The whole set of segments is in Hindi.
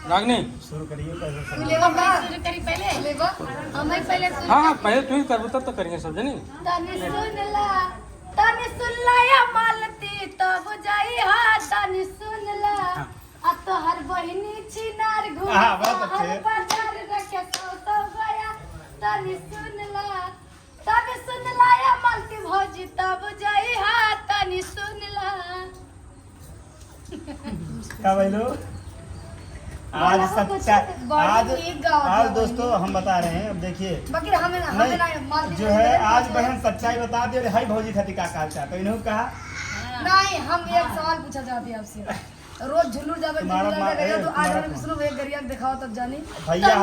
रागनी शुरू करिए पहले से। शुरू करी पहले हमें पहले शुरू हाँ पहले तू ही कर तब तो करेंगे सब जनी। तनी सुन ला या मालती तब जाई हा तनी सुन ला आ तो हर बहिनी छिनार घूम बहुत अच्छे। हर बाजार रखे सौ गया तनी सुन ला या मालती भौजी तब जाई हा तनी सुन ला। क्या बोलो? आज सच्चा आज दोस्तों हम बता रहे हैं। अब देखिए नहीं जो है आज बहन सच्चाई बता दे। हाय भौजी खती का काल चाहते तो इन्होंने कहा नहीं। हम एक सवाल पूछा चाहते हैं आपसे। रोज झुल्लू जावे तो आज हमें विष्णु एक गरिया दिखाओ तब जानी भैया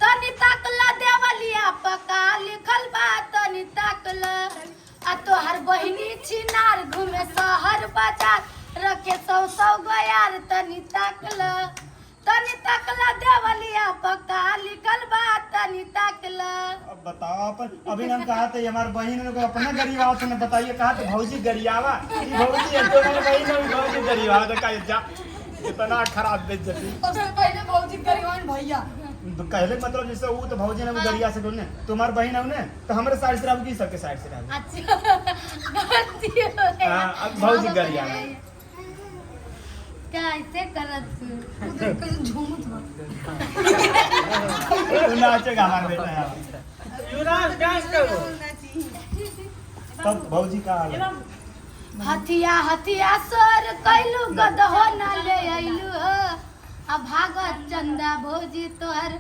तनी ताकला देवलिया पका लिखल बा तनी ताकला आ तो हर बहिनी छिनार घूमे शहर बाजार रखे सौ गयार तनी ताकला देवलिया पका लिखल बा तनी ताकला। अब बताओ अपन अभी हम कहा थे हमारे बहन को अपना गरीब आओ तो बताइए कहा तो भौजी गरियावा भौजी है तो मेरे बहन भौजी गरियावा तो का जा इतना खराब बेइज्जती। सबसे पहले भौजी गरियावन भैया तो कहले मतलब जैसे वो तो भौजी ने वो गरिया से बोलने तुम्हारे बहन है उन्हें तो हमारे साइड से रहू की सबके साइड से रहू। अच्छा गलती हो गई। अब भौजी गरिया कैसे करत कैसे झूमत हो नाचेगा हमारा बेटा यार। युवराज डांस करो। तब भौजी का हाल है? हथिया सर कैलू गदहो ना ले आइलू हो आ भागत चंदा भौजी तोहर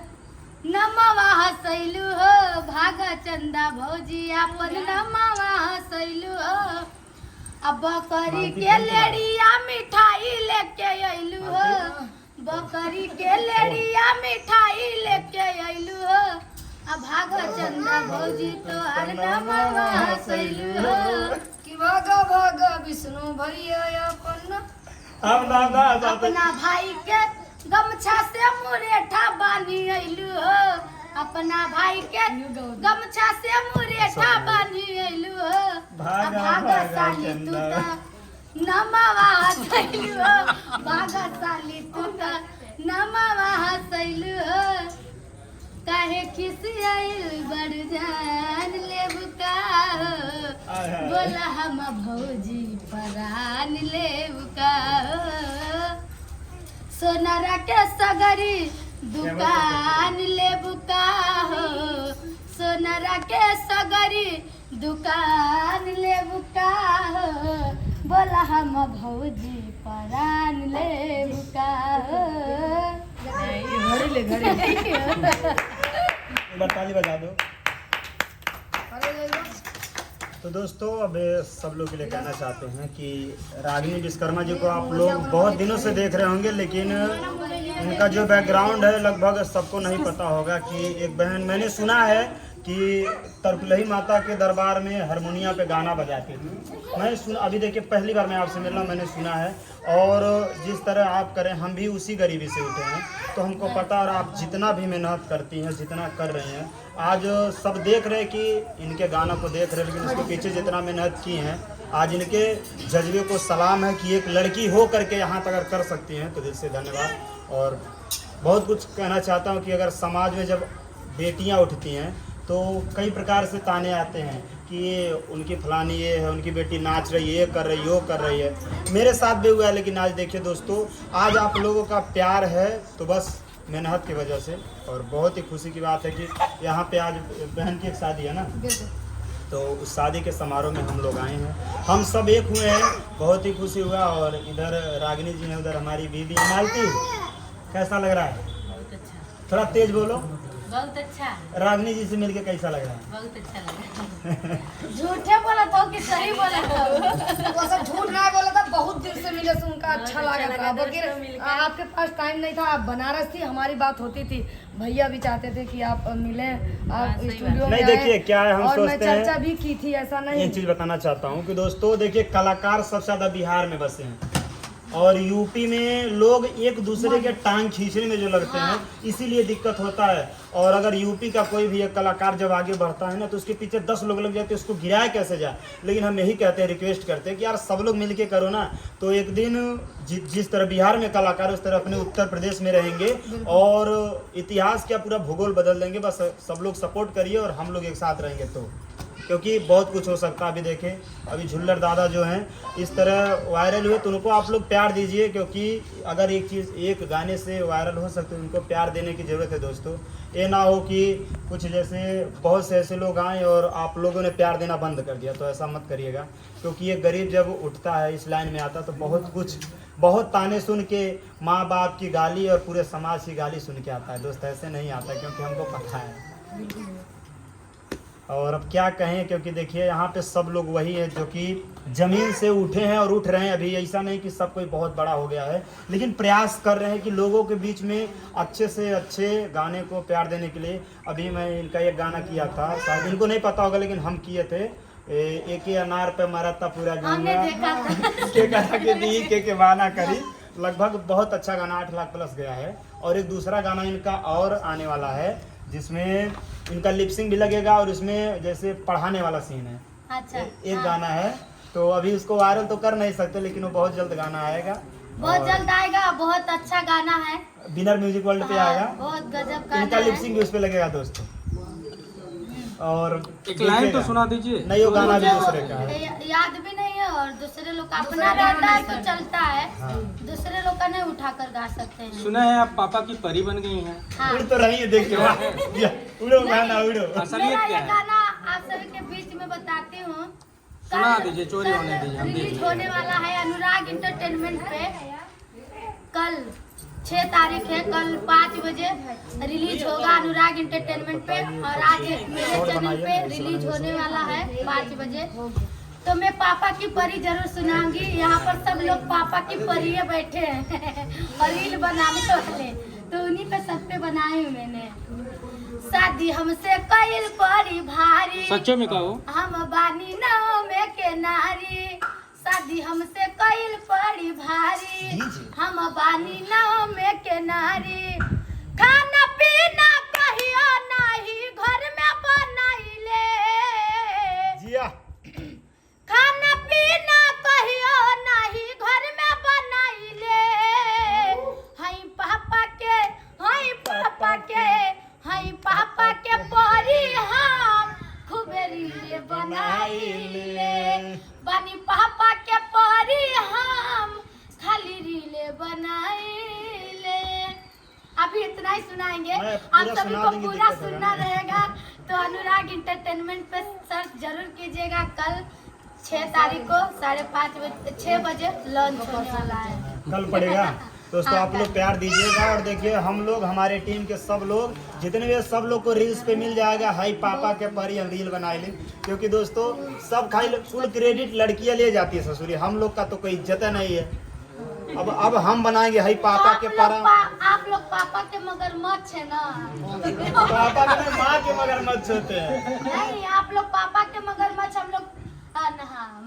नमवा हसैलू हो भागत चंदा भौजी अपन नमवा हसैलू हो अब बकरी के लेड़िया मिठाई लेके आइलू हो बकरी के लेड़िया मिठाई लेके आइलू हो अब भागत चंदा भौजी तोहर नमवा हसैलू हो कि भागा विष्णु भैया अपन अपना भाई के गमछा से मुरेठा बानी आइलू हो अपना भाई के गमछा से मुरेठा बानी आइलू हो भागा साली तू त नमवा हसैलू हो भागा साली तू त नमवा हसैलू हो काहे खिसियाइल बड़ जान लेब का हो बोला हम भौजी परान लेब का हो सोनारा के सगरी दुकान लेब का हो सोनारा के सगरी दुकान लेब का हो बोला हम भौजी परान लेब का हो। ताली बजा दो। तो दोस्तों अब सब लोग के लिए कहना चाहते हैं कि रागिनी विश्वकर्मा जी को आप लोग बहुत दिनों से देख रहे होंगे लेकिन उनका जो बैकग्राउंड है लगभग सबको नहीं पता होगा कि एक बहन मैंने सुना है कि तरकुलही माता के दरबार में हारमोनिया पे गाना बजाती थी। मैं अभी देखिए पहली बार मैं आपसे मिल रहा हूँ मैंने सुना है और जिस तरह आप करें हम भी उसी गरीबी से उठे हैं तो हमको पता और आप जितना भी मेहनत करती हैं जितना कर रही हैं आज सब देख रहे हैं कि इनके गानों को देख रहे हैं लेकिन इसके पीछे जितना मेहनत की हैं आज इनके जज्बे को सलाम है कि एक लड़की हो करके यहाँ तक अगर कर सकती हैं तो दिल से धन्यवाद। और बहुत कुछ कहना चाहता हूँ कि अगर समाज में जब बेटियाँ उठती हैं तो कई प्रकार से ताने आते हैं कि ये उनकी फलानी ये है उनकी बेटी नाच रही है ये कर रही है वो कर रही है। मेरे साथ भी हुआ है लेकिन आज देखिए दोस्तों आज आप लोगों का प्यार है तो बस मेहनत की वजह से और बहुत ही खुशी की बात है कि यहाँ पे आज बहन की एक शादी है ना तो उस शादी के समारोह में हम लोग आए हैं हम सब एक हुए हैं बहुत ही खुशी हुआ। और इधर रागिनी जी हैं उधर हमारी बीवी मालती कैसा लग रहा है? बहुत अच्छा थोड़ा तेज बोलो। बहुत अच्छा रागिनी जी से मिलके कैसा लग रहा है? बहुत अच्छा लगा। झूठे बोला तो कि सही बोला तो वो सब झूठ ना बोला था। बहुत दिन से मिले से उनका अच्छा लगा था बल्कि आपके पास टाइम नहीं था आप बनारस थी हमारी बात होती थी भैया भी चाहते थे कि आप मिले आप स्टूडियो में नहीं देखिए क्या है हम और मैं सोचते हैं चर्चा भी की थी ऐसा नहीं एक चीज बताना चाहता हूँ कि दोस्तों देखिए कलाकार सबसे ज्यादा बिहार में बसे हैं और यूपी में लोग एक दूसरे के टांग खींचने में जो लगते हैं, इसीलिए दिक्कत होता है। और अगर यूपी का कोई भी एक कलाकार जब आगे बढ़ता है ना, तो उसके पीछे 10 लोग लग जाते हैं, उसको गिराया कैसे जाए। लेकिन हम यही कहते हैं, रिक्वेस्ट करते हैं कि यार सब लोग मिलके करो ना, तो एक दिन जिस तरह बिहार में कलाकार उस तरह अपने उत्तर प्रदेश में रहेंगे और इतिहास क्या पूरा भूगोल बदल देंगे। बस सब लोग सपोर्ट करिए और हम लोग एक साथ रहेंगे तो, क्योंकि बहुत कुछ हो सकता है। अभी देखें, अभी झुल्लर दादा जो हैं इस तरह वायरल हुए, तो उनको आप लोग प्यार दीजिए, क्योंकि अगर एक चीज़ एक गाने से वायरल हो सकते हैं, उनको प्यार देने की ज़रूरत है दोस्तों। ये ना हो कि कुछ जैसे बहुत से ऐसे लोग आए और आप लोगों ने प्यार देना बंद कर दिया, तो ऐसा मत करिएगा। क्योंकि ये गरीब जब उठता है, इस लाइन में आता, तो बहुत ताने सुन के, माँ बाप की गाली और पूरे समाज की गाली सुन के आता है दोस्त, ऐसे नहीं आता, क्योंकि हमको पता है। और अब क्या कहें, क्योंकि देखिए यहाँ पे सब लोग वही है जो कि ज़मीन से उठे हैं और उठ रहे हैं। अभी ऐसा नहीं कि सब कोई बहुत बड़ा हो गया है, लेकिन प्रयास कर रहे हैं कि लोगों के बीच में अच्छे से अच्छे गाने को प्यार देने के लिए। अभी मैं इनका एक गाना किया था, शायद इनको नहीं पता होगा, लेकिन हम किए थे। एक ही अनार पे मरा था पूरा के कहा के दी के बाना करी। लगभग बहुत अच्छा गाना 8 लाख प्लस गया है। और एक दूसरा गाना इनका और आने वाला है, जिसमें इनका लिपसिंग भी लगेगा और इसमें जैसे पढ़ाने वाला सीन है। अच्छा, एक गाना है, तो अभी उसको वायरल तो कर नहीं सकते, लेकिन वो बहुत जल्द गाना आएगा, बहुत जल्द आएगा। बहुत अच्छा गाना है, विनर म्यूजिक वर्ल्ड पे आएगा। बहुत गजब गाना इनका लिपसिंग भी उस पे लगेगा दोस्तों। और एक लाइन तो सुना दीजिए। नहीं, वो गाना भी दूसरे का है, याद भी नहीं है, और दूसरे लोग का अपना रहता है तो चलता है, दूसरे लोग का नहीं उठा कर गा सकते हैं। सुना है आप पापा की परी बन गई हैं। हाँ। उड़ तो रही है, देखिए उड़ो गाना उड़ो। असलियत मेरा क्या ये है? गाना आप सभी के बीच में बताती हूँ। सुना दीजिए, चोरी होने दीजिए, हम रिलीज देखेंगे। होने वाला है अनुराग इंटरटेनमेंट पे। कल 6 तारीख है, कल 5 बजे रिलीज होगा अनुराग इंटरटेनमेंट पे। और आज मेरे चैनल पे रिलीज होने वाला है 5 बजे। तो मैं पापा की परी जरूर सुनाऊंगी। यहाँ पर सब लोग पापा की परी बैठे हैं और रील बनाने वाले, तो उन्हीं पे सब पे बनाई हूँ मैंने। शादी हमसे कईल परी भारी, सच्चे में कहो। हम बानी नाव में के नारी। शादी हमसे कईल पड़ी भारी, हम बानी नाव में के नारी। खाना पीना कहियो नहीं घर में बनाइले, जिया खाना पीना कहियो नहीं घर में बनाइले। हई पापा के, हई पापा के, हई पापा के परी हम खूबे रीले बनाइले। बानी पापा के परी हम खाली रीले बनाइले। अभी इतना ही सुनाएंगे, आप सभी को पूरा सुनना रहेगा। तो अनुराग इंटरटेनमेंट पे सर्च जरूर कीजिएगा। कल 6 तारीख को 5:30 बजे 6 बजे लॉन्च होने वाला है। कल पड़ेगा दोस्तों। आप लोग प्यार दीजिएगा। और देखिए, हम लोग, हमारे टीम के सब लोग जितने भी, सब लोग को रील्स पे मिल जाएगा, हाई पापा के परी हम रील बनाए लें। क्योंकि दोस्तों सब खाली फुल क्रेडिट लड़कियां ले जाती है ससुरी, हम लोग का तो कोई इज्जत नहीं है। अब हम बनाएंगे हाई पापा के परा। आप लोग पापा के मगरमच्छ है ना। पापा के नहीं, माँ के मगरमच्छ होते हैं। नहीं, आप लोग पापा के मगरमच्छ, हम लोग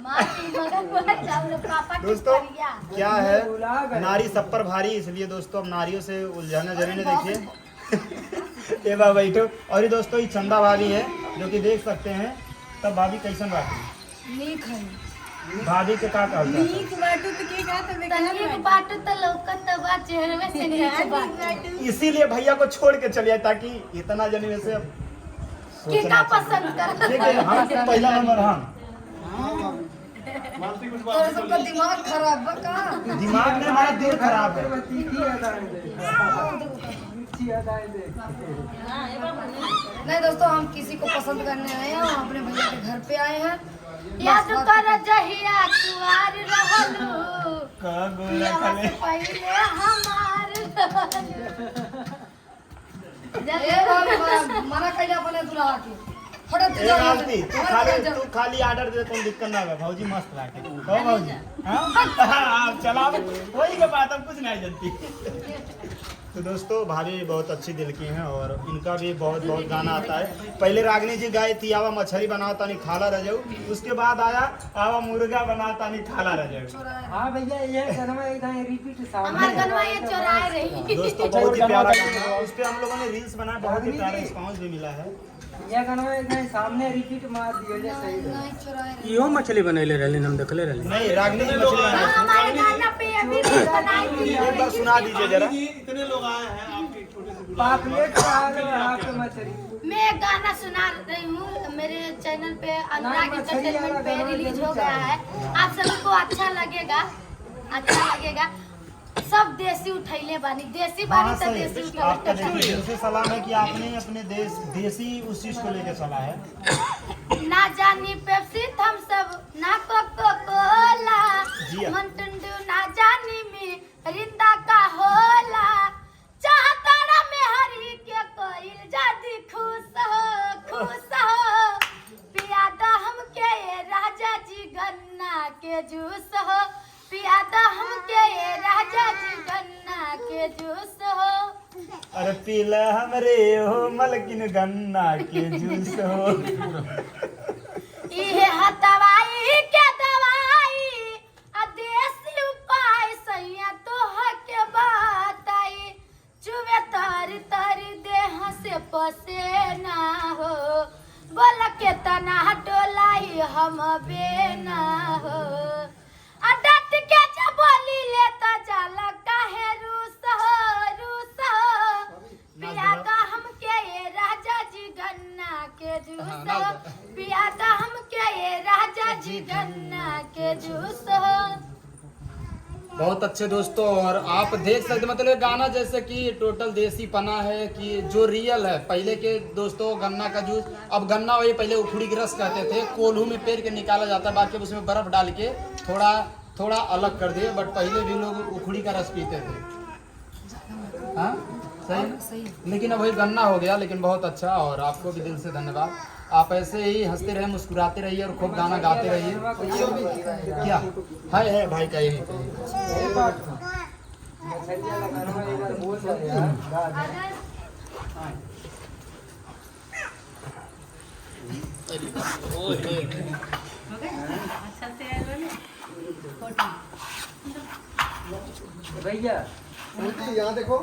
माँ के मगरमच्छ, हम लोग पापा के दोस्तों परिया। क्या है, नारी सब पर भारी, इसलिए दोस्तों अब नारियों से उलझाना जरूरी नहीं। देखिए ये बा बैठो। और ये दोस्तों ये चंदा भाभी है, जो कि देख सकते हैं। तब भाभी कैसन बात भाभी के का कहता है? तनिक बाटू तो लौकत बा चेहरे से नीचे बाटू। इसीलिए भैया को छोड़ के चलिए, ताकि इतना जने से के का पसंद कर। देखिए हम पहला नंबर, हम और सबका दिमाग खराब है का? दिमाग में हमारा दिल खराब है। नहीं दोस्तों, हम किसी को पसंद करने आए हैं, हम अपने भैया के घर पे आए हैं। याद कर जहिया तुआर रहलू, का गोला पिया खाले से पहिले हमार रहलू। ए बाबा, मना कैला अपने दुल्हा के। हटो तू ए जाओ मालती, हमारे पास तू जाओ। खाली ऑर्डर दे, कोई दिक्कत ना है भौजी मस्त लाके कहो भौजी हाँ चला वही के बात हम कुछ नहीं जानती। तो दोस्तों भाभी बहुत अच्छी दिल की हैं और इनका भी बहुत बहुत गाना आता है। पहले रागिनी जी गाई थी आवा मछली बनाता नहीं खाला रह जाऊ, उसके बाद आया आवा मुर्गा बनाता नहीं खाला रह जाऊ। हाँ भैया ये गनवा एकदम रिपीट हमारे गनवा ये चौराहे रही। दोस्तों बहुत ही प्यारा गाना है, उस पर हम लोगों ने रील्स बनाया, बहुत ही प्यारा रिस्पॉन्स भी मिला है। ये गनवा एकदम सामने रिपीट मार दियो जे सही है। नहीं चुराए रहे। इहो मछली बनैले रहली हम देखले रहली। नहीं रागिनी जी मछली बनाई थी। हमारे गाना पे अभी भी बनाई थी। एक बार सुना दीजिए जरा। पापलेट का आपके मछली मैं एक गाना सुना रही हूँ, मेरे चैनल पे अनुराग एंटरटेनमेंट पे रिलीज हो गया है। आप सभी को अच्छा लगेगा, अच्छा लगेगा। सब देसी उठैले बानी, देसी बानी हाँ तो सही देसी है। आपका देखिए उठैले। दिल से सलाम है कि आपने अपने देसी उस चीज को लेकर चला है। ना जानी पेप्सी थम सब ना कोको कोला, जी हाँ। मंटुंडू ना जानी रिंदा का होला। चाहताड़ा में हरी के कोइल जादी खुश हो पियादा हमके ये राजा जी गन्ना के जूस हो, पियादा हमके ये राजा जी गन्ना के जूस हो। अरे पीला हमरे हो मलकिन गन्ना के जूस हो। इहे हतवाई के दवाई आ देसी उपाय सैया तोह के बताई। चुवे तारी तारी देह से पसेना हो, बोल के तना डोलाई हम बेना हो। अडट के जब बोली लेता जाला काहे रूस हो पियादा हमके ये राजा जी गन्ना के जूस हो, पियादा हमके ये राजा जी गन्ना के जूस हो। बहुत अच्छे दोस्तों, और आप देख सकते मतलब गाना जैसे कि टोटल देसी पना है कि जो रियल है। पहले के दोस्तों गन्ना का जूस, अब गन्ना वही पहले उखड़ी की रस कहते थे, कोल्हू में पेर के निकाला जाता है, बाकी उसमें बर्फ डाल के थोड़ा अलग कर दिए, बट पहले भी लोग उखड़ी का रस पीते थे। हाँ सही, लेकिन अब वही गन्ना हो गया। लेकिन बहुत अच्छा, और आपको भी दिल से धन्यवाद। आप ऐसे ही हंसते रहे, मुस्कुराते रहिए और खूब गाना गाते रहिए। क्या है भाई का यही मछलियाँ लगाना एक बार बोल रहे यार। भैया यहाँ देखो।